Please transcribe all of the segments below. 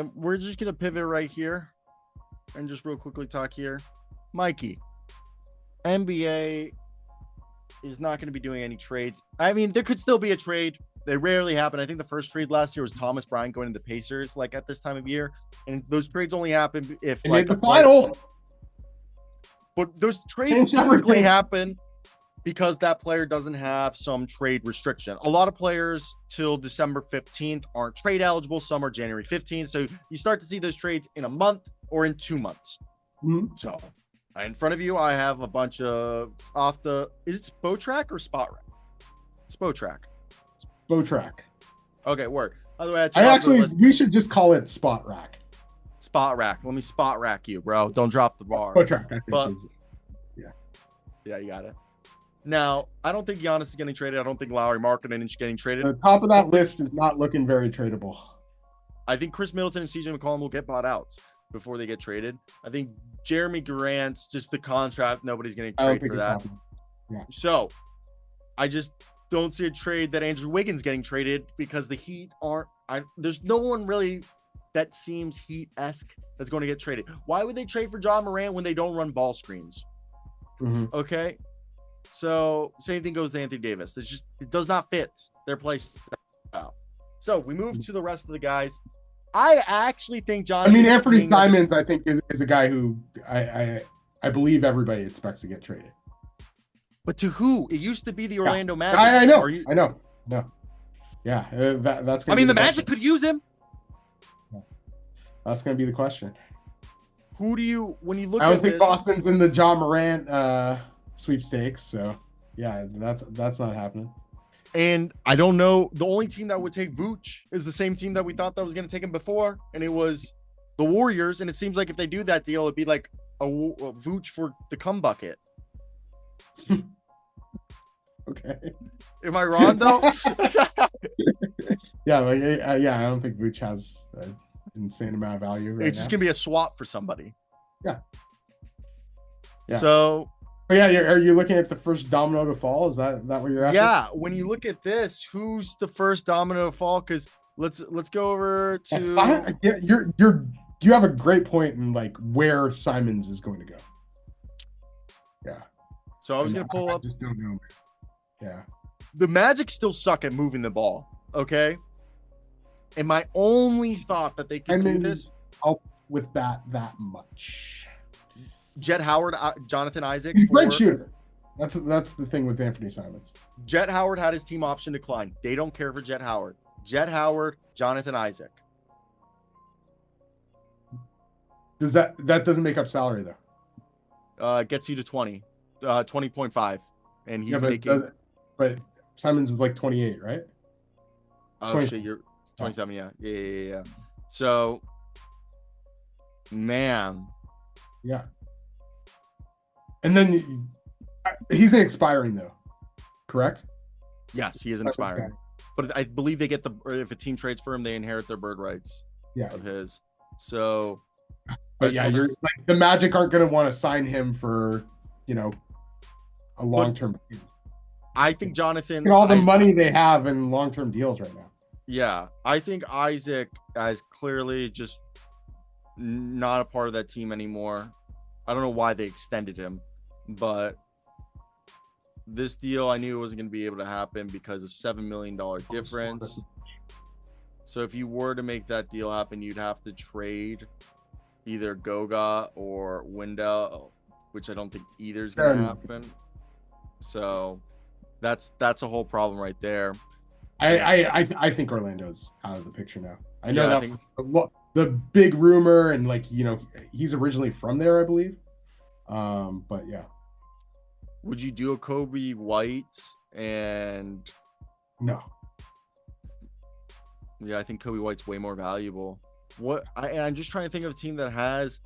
And we're just going to pivot right here and just real quickly talk here. Mikey, NBA is not going to be doing any trades. I mean, there could still be a trade. They rarely happen. I think the first trade last year was Thomas Bryant going to the Pacers, like at this time of year. And those trades only happen if They like made the finals. But those trades typically happen because that player doesn't have some trade restriction. A lot of players till December 15th aren't trade eligible. Some are January 15th. So you start to see those trades in a month or in 2 months. Mm-hmm. So in front of you, I have a bunch of is it Spotrac or Spot Rack? Spotrac. Spotrac. Okay, work. By the way, we should just call it Spot Rack. Spot Rack. Let me spot rack you, bro. Don't drop the bar. Spotrac, I think. Yeah, you got it. Now, I don't think Giannis is getting traded. I don't think Lowry Markkanen is getting traded. The top of that list is not looking very tradable. I think Chris Middleton and CJ McCollum will get bought out before they get traded. I think Jeremy Grant's just the contract. Nobody's going to trade for that. Yeah. So, I just don't see a trade that Andrew Wiggins getting traded because the Heat aren't. There's no one really that seems Heat-esque that's going to get traded. Why would they trade for John Morant when they don't run ball screens? Mm-hmm. Okay. So same thing goes to Anthony Davis. It does not fit their play style. So we move to the rest of the guys. I actually think Anthony Simons, I think, is a guy who I believe everybody expects to get traded. But to who? It used to be the Orlando Magic. I know. No. Yeah, that's. The Magic could use him. That's going to be the question. Who do you, when you look? I don't think Boston's in the John Morant sweepstakes, so yeah, that's not happening. And I don't know. The only team that would take Vooch is the same team that we thought that was going to take him before, and it was the Warriors. And it seems like if they do that deal, it'd be like a Vooch for the cum bucket. Okay. Am I wrong though? Yeah, I don't think Vooch has an insane amount of value right now. It's just gonna be a swap for somebody. Yeah. So. But yeah, are you looking at the first domino to fall? Is that what you're asking? Yeah. When you look at this, who's the first domino to fall? Because let's go over to. You have a great point in like where Simons is going to go. Yeah. So I was gonna pull up. I just don't know. Yeah. The Magic still suck at moving the ball. Okay. And my only thought that they could do this with that much. Jet Howard, Jonathan Isaac. He's a great shooter. That's the thing with Anthony Simons. Jet Howard had his team option decline. They don't care for Jet Howard. Jet Howard, Jonathan Isaac. Does that doesn't make up salary though? Gets you to 20.5, and he's making. But Simons is like 28, right? Oh 20. Shit, you're 27. Yeah. So, man. Yeah. And then he's expiring though, correct? Yes, he is expiring. Okay. But I believe they get if a team trades for him, they inherit their bird rights. Yeah. Of his. So. But yeah, the Magic aren't going to want to sign him for, a long-term deal. I think Jonathan. All the money they have in long-term deals right now. Yeah, I think Isaac is clearly just not a part of that team anymore. I don't know why they extended him, but this deal I knew it wasn't going to be able to happen because of $7 million difference. So if you were to make that deal happen, you'd have to trade either Goga or Wendell, which I don't think either is going to happen. So that's a whole problem right there. I think Orlando's out of the picture now. I know the big rumor and he's originally from there, I believe. But yeah. Would you do a Kobe White and no? Yeah, I think Kobe White's way more valuable. I'm just trying to think of a team that has,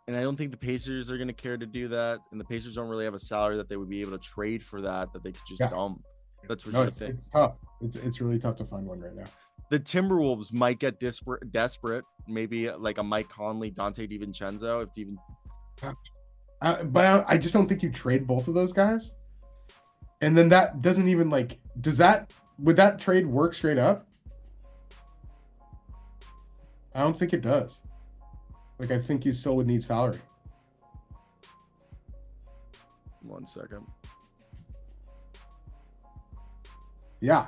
and I don't think the Pacers are going to care to do that, and the Pacers don't really have a salary that they would be able to trade for that they could just dump. That's what you think. It's tough. It's really tough to find one right now. The Timberwolves might get desperate. Maybe like a Mike Conley, Dante DiVincenzo, if even. But I just don't think you trade both of those guys. And then that doesn't even would that trade work straight up? I don't think it does. Like, I think you still would need salary. 1 second. Yeah.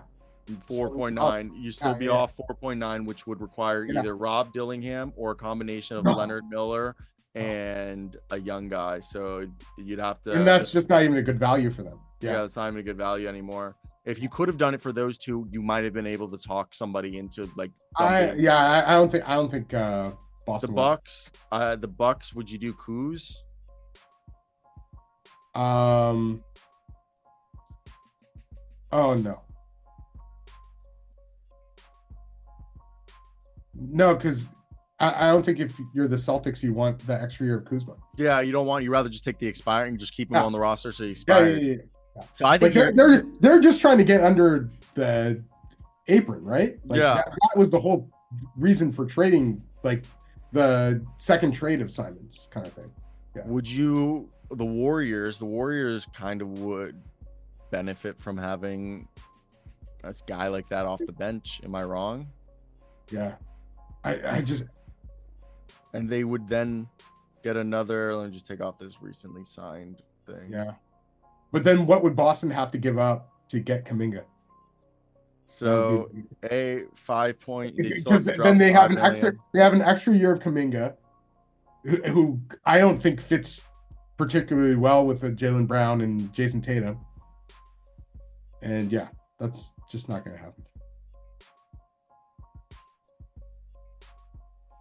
4.9. You still be off 4.9, which would require either Rob Dillingham or a combination of Leonard Miller and a young guy. So you'd have to. And that's just not even a good value for them. Yeah, that's not even a good value anymore. If you could have done it for those two, you might have been able to talk somebody into like. I don't think Boston. The Bucks. Would you do Kuz? Oh no. No, because I don't think if you're the Celtics, you want the extra year of Kuzma. Yeah, you don't want. You rather just take the expiring, just keep him on the roster so he expires. Yeah. So I think they're just trying to get under the apron, right? Like, that was the whole reason for trading, like the second trade of Simons kind of thing. Yeah. Would you? The Warriors kind of would benefit from having a guy like that off the bench. Am I wrong? Yeah. I just. And they would then get another. Let me just take off this recently signed thing. Yeah. But then what would Boston have to give up to get Kuminga? So a 5 point. Because then they have an extra year of Kuminga, who I don't think fits particularly well with Jaylen Brown and Jason Tatum. And yeah, that's just not going to happen.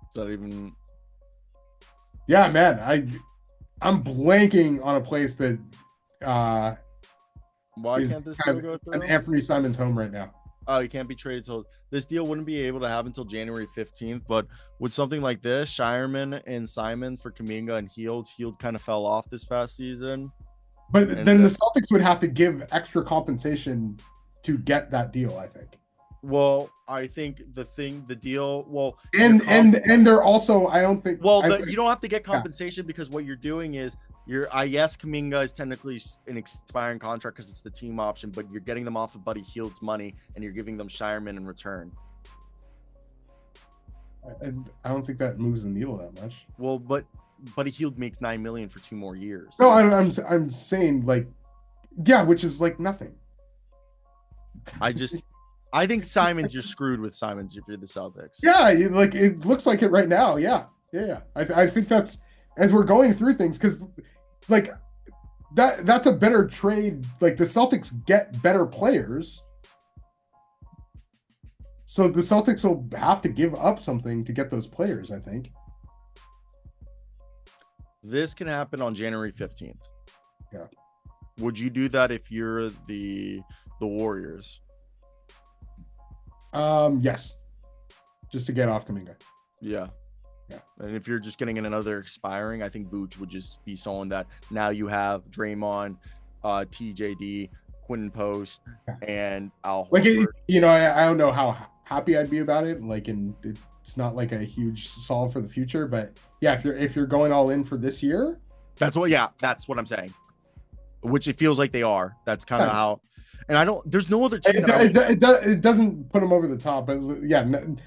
Is that even? Yeah, man, I'm blanking on a place that why can't this deal go through? An Anthony Simons home right now. Oh, you can't be traded till this deal wouldn't be able to have until January 15th. But with something like this, Shireman and Simons for Kuminga and Hield kind of fell off this past season. But then the Celtics would have to give extra compensation to get that deal, I think. Well, I think the deal. Well, and they're also, I don't think. Well, you don't have to get compensation because what you're doing is yes, Kuminga is technically an expiring contract because it's the team option, but you're getting them off of Buddy Hield's money and you're giving them Shireman in return. I don't think that moves the needle that much. Well, but Buddy Hield makes $9 million for 2 more years. No, I'm saying like, yeah, which is like nothing. I think Simons, you're screwed with Simons if you're the Celtics. Yeah, like it looks like it right now. Yeah. I think that's as we're going through things because like that's a better trade. Like the Celtics get better players, so the Celtics will have to give up something to get those players. I think this can happen on January 15th. Yeah. Would you do that if you're the Warriors? Yes. Just to get off Kuminga. Yeah. And if you're just getting in another expiring, I think Vooch would just be someone that now you have Draymond, TJD, Quinton Post, and Al Horford. Like, I don't know how happy I'd be about it. Like, it's not like a huge solve for the future, but yeah, if you're going all in for this year, that's what I'm saying. Which it feels like they are. That's kind of how. And there's no other team. It doesn't put them over the top, but yeah,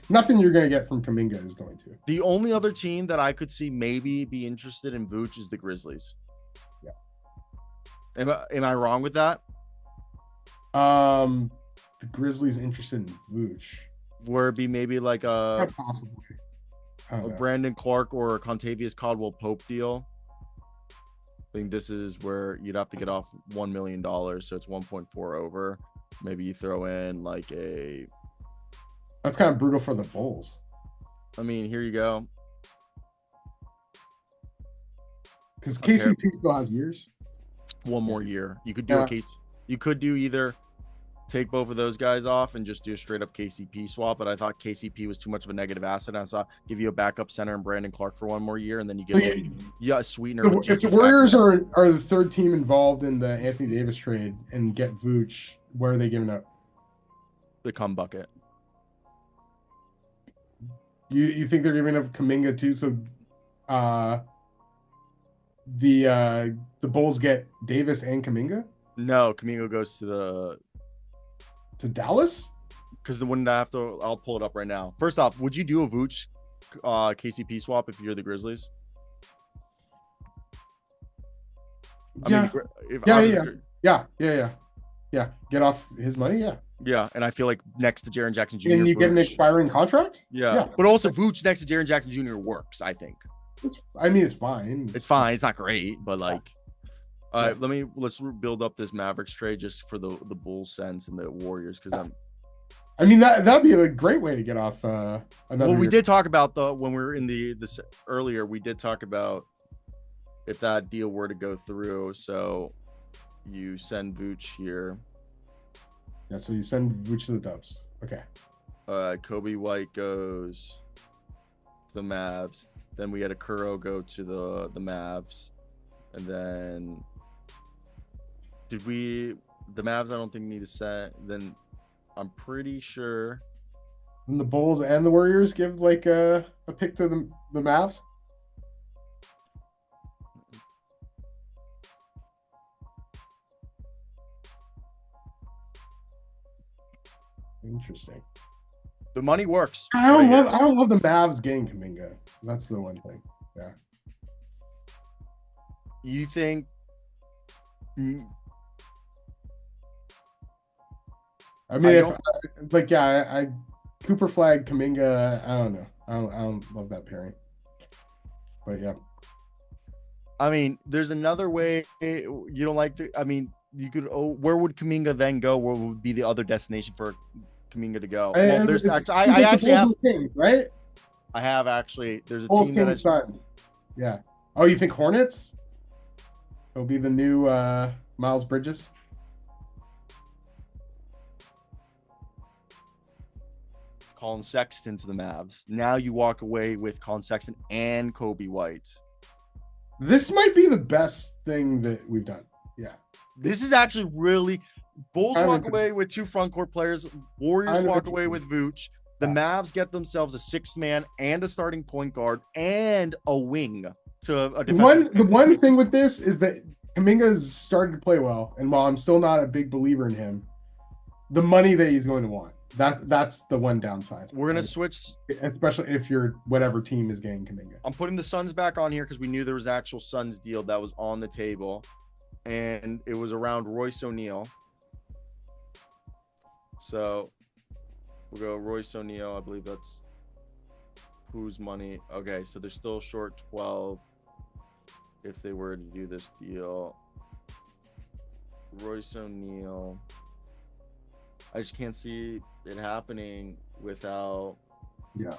nothing you're going to get from Kuminga is going to. The only other team that I could see maybe be interested in Vooch is the Grizzlies. Yeah. Am I wrong with that? The Grizzlies interested in Vooch. Where it'd be maybe like possibly a Brandon Clark or a Contavious Caldwell Pope deal. I think this is where you'd have to get off $1 million, so it's 1.4 over. Maybe you throw in like a. That's kind of brutal for the Bulls. I mean, here you go. Because KCP still has years. One more year. You could do a case. You could do either take both of those guys off and just do a straight up KCP swap. But I thought KCP was too much of a negative asset. I saw give you a backup center and Brandon Clark for 1 more year, and then you get a sweetener. If the Warriors are the third team involved in the Anthony Davis trade and get Vooch, where are they giving up? The cum bucket. You think they're giving up Kuminga too? So, the Bulls get Davis and Kuminga? No, Kuminga goes to Dallas? Because wouldn't I have to? I'll pull it up right now. First off, would you do a Vooch KCP swap if you're the Grizzlies? Yeah. Yeah. Get off his money. Yeah. Yeah, and I feel like next to Jaren Jackson Jr. And you get an expiring contract. Yeah, but also Vooch next to Jaren Jackson Jr. works. I think. It's fine. It's fine. It's not great, but like, all right. Let's build up this Mavericks trade just for the Bulls sense and the Warriors because that'd be a great way to get off another. Well, we did talk about when we were in this earlier. We did talk about if that deal were to go through. So you send Vooch here. Yeah, so you send Vooch to the Dubs. Okay. Kobe White goes to the Mavs. Then we had a Kuro go to the Mavs. And then the Mavs I don't think need to set. Then I'm pretty sure. And the Bulls and the Warriors give like a pick to the Mavs? Interesting. The money works. I don't love the Mavs getting Kuminga. That's the one thing. Yeah. You think? I mean, I Cooper Flag Kuminga. I don't know. I don't love that pairing. But yeah. I mean, there's another way. You don't like the. I mean, you could. Oh, where would Kuminga then go? Where would be the other destination for Kuminga to go? Well, there's I actually have. Kings, right? I have actually. There's a Bulls, team Kings, Suns. Yeah. Oh, you think Hornets? It'll be the new Miles Bridges. Colin Sexton to the Mavs. Now you walk away with Colin Sexton and Kobe White. This might be the best thing that we've done. Yeah. This is actually really. Bulls walk away with 2 front court players. Warriors walk away with Vooch. The Mavs get themselves a 6-man and a starting point guard and a wing to a defensive. The one thing with this is that Kuminga's started to play well, and while I'm still not a big believer in him, the money that he's going to want. That's the one downside. We're gonna switch, especially if your whatever team is getting Kuminga. I'm putting the Suns back on here because we knew there was an actual Suns deal that was on the table, and it was around Royce O'Neal. So we'll go Royce O'Neal. I believe that's whose money. Okay, so they're still short 12 if they were to do this deal. Royce O'Neal. I just can't see it happening without. Yeah.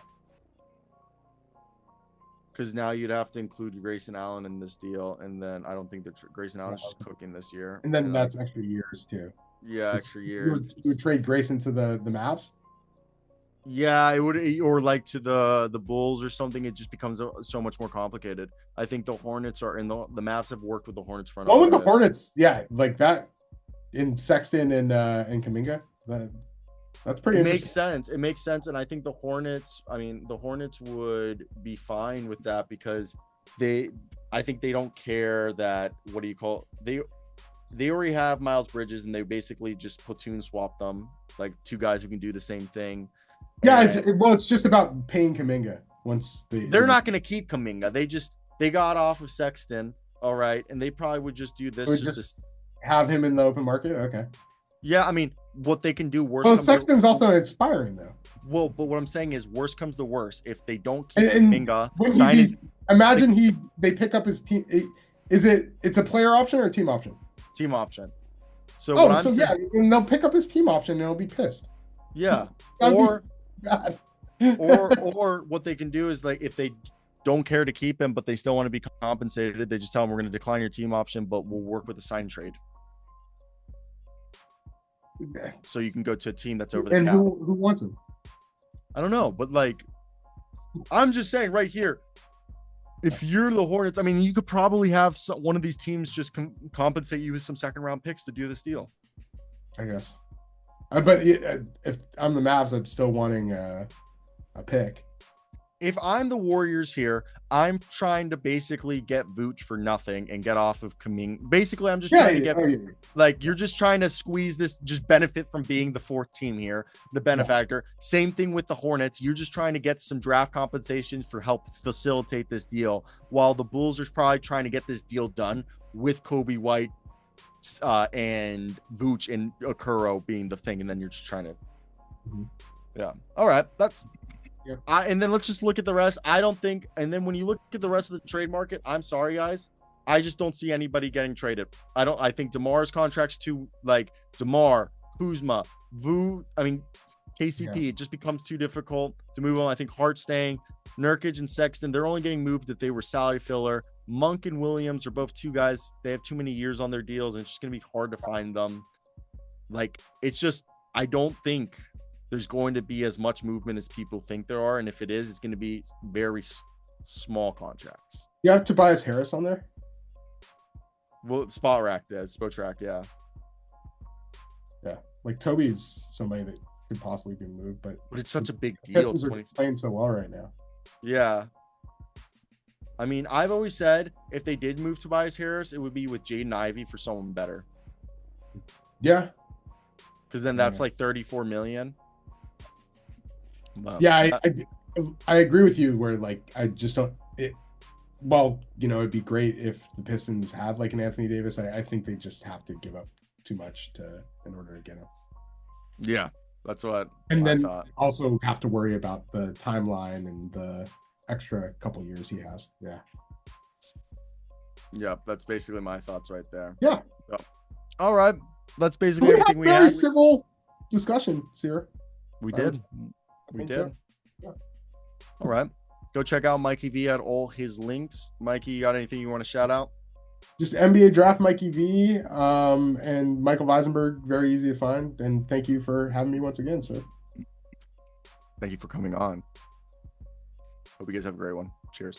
Because now you'd have to include Grayson Allen in this deal, and then I don't think that Grayson Allen's just cooking this year. And then that's extra years too. Yeah, extra years. You would trade Grayson to the Mavs? Yeah, it would, or like to the Bulls or something. It just becomes so much more complicated. I think the Hornets are in the Mavs have worked with the Hornets front. What with the Hornets? Yeah, like that in Sexton and Kuminga. That's pretty. Makes sense. It makes sense, and I think the Hornets. I mean, the Hornets would be fine with that because I think they don't care that. What do you call They already have Miles Bridges, and they basically just platoon swap them, like 2 guys who can do the same thing. Yeah, it's just about paying Kuminga once they're not going to keep Kuminga. They got off of Sexton, all right, and they probably would just do this. Just have him in the open market. Okay. Yeah, I mean, what they can do worse. Well, Sexton's also inspiring though. Well, but what I'm saying is, worse comes to worse. If they don't keep Kuminga, imagine they pick up his team. It's a player option or a team option? Team option. And they'll pick up his team option and they'll be pissed. Yeah. or what they can do is, like, if they don't care to keep him, but they still want to be compensated, they just tell him, we're going to decline your team option, but we'll work with a sign trade. So you can go to a team that's over the cap. Who wants him? I don't know, but like, I'm just saying right here, if you're the Hornets, I mean, you could probably have one of these teams just compensate you with some 2nd-round picks to do this deal. I guess. But if I'm the Mavs, I'm still wanting a pick. if I'm the Warriors here, I'm trying to basically get Vooch for nothing and get off of Kuminga. Basically, I'm just trying to get like you're just trying to squeeze this, just benefit from being the fourth team here, the benefactor. Same thing with the Hornets. You're just trying to get some draft compensation for help facilitate this deal, while the Bulls are probably trying to get this deal done with Kobe White and Vooch and Okoro being the thing, and then you're just trying to. Yeah. All right. That's. Yeah. And then let's just look at the rest. I don't think. And then when you look at the rest of the trade market, I'm sorry, guys. I just don't see anybody getting traded. I think DeMar's contract's too, like, DeMar, Kuzma, KCP. It just becomes too difficult to move on. I think Hart staying, Nurkic and Sexton, they're only getting moved if they were salary filler. Monk and Williams are both two guys. They have too many years on their deals, and it's just going to be hard to find them. Like, it's just, I don't think there's going to be as much movement as people think there are. And if it is, it's going to be very small contracts. You have Tobias Harris on there? Well, Spotrac, yeah. Yeah. Like, Toby's somebody that could possibly be moved, but it's such a big deal. Pistons are playing so well right now. Yeah. I mean, I've always said if they did move Tobias Harris, it would be with Jaden Ivey for someone better. Yeah. Because then that's like $34 million. Yeah, I agree with you where, like, I just don't it'd be great if the Pistons have like an Anthony Davis. I think they just have to give up too much in order to get him. Yeah, that's what and I then thought. Also have to worry about the timeline and the extra couple years he has. Yeah, that's basically my thoughts right there. Yeah. So, all right. That's basically everything we had. Very civil discussion, Sierra. We did. Yeah. All right. Go check out Mikey V at all his links. Mikey, you got anything you want to shout out? Just NBA Draft Mikey V and Michael Visenberg. Very easy to find. And thank you for having me once again, sir. Thank you for coming on. Hope you guys have a great one. Cheers.